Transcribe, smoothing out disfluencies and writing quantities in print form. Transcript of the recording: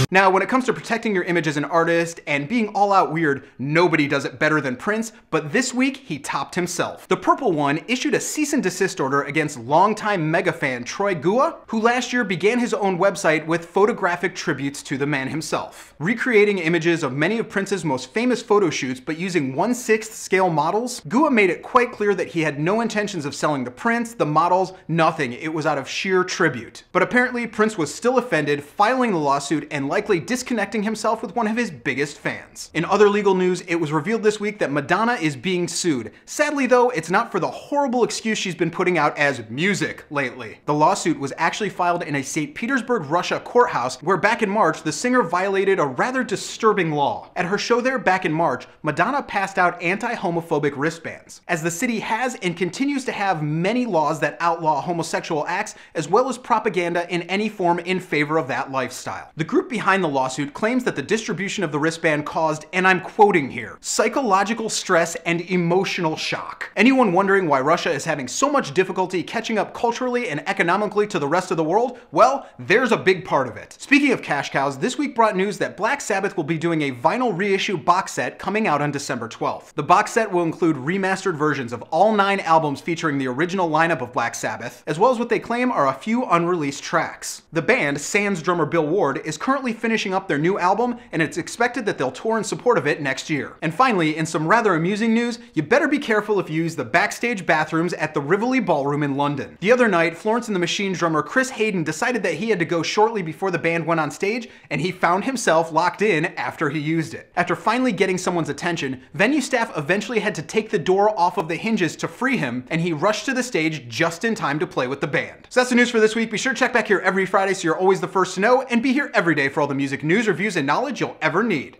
Now, when it comes to protecting your image as an artist and being all out weird, nobody does it better than Prince, but this week he topped himself. The Purple One issued a cease and desist order against longtime mega fan Troy Gua, who last year began his own website with photographic tributes to the man himself. Recreating images of many of Prince's most famous photo shoots but using 1/6 scale models, Gua made it quite clear that he had no intentions of selling the prints, the models, nothing. It was out of sheer tribute. But apparently Prince was still offended, filing the lawsuit and likely disconnecting himself with one of his biggest fans. In other legal news, it was revealed this week that Madonna is being sued. Sadly though, it's not for the horrible excuse she's been putting out as music lately. The lawsuit was actually filed in a St. Petersburg, Russia courthouse where back in March, the singer violated a rather disturbing law. At her show there back in March, Madonna passed out anti-homophobic wristbands. As the city has and continues to have many laws that outlaw homosexual acts as well as propaganda in any form in favor of that lifestyle. The group behind the lawsuit claims that the distribution of the wristband caused, and I'm quoting here, psychological stress and emotional shock. Anyone wondering why Russia is having so much difficulty catching up culturally and economically to the rest of the world? Well, there's a big part of it. Speaking of cash cows, this week brought news that Black Sabbath will be doing a vinyl reissue box set coming out on December 12th. The box set will include remastered versions of all 9 albums featuring the original lineup of Black Sabbath, as well as what they claim are a few unreleased tracks. The band, Sans drummer Bill Ward, is currently finishing up their new album, and it's expected that they'll tour in support of it next year. And finally, in some rather amusing news, you better be careful if you use the backstage bathrooms at the Rivoli Ballroom in London. The other night, Florence and the Machine drummer Chris Hayden decided that he had to go shortly before the band went on stage, and he found himself locked in after he used it. After finally getting someone's attention, venue staff eventually had to take the door off of the hinges to free him, and he rushed to the stage just in time to play with the band. So that's the news for this week. Be sure to check back here every Friday so you're always the first to know, and be here every day for all the music news, reviews, and knowledge you'll ever need.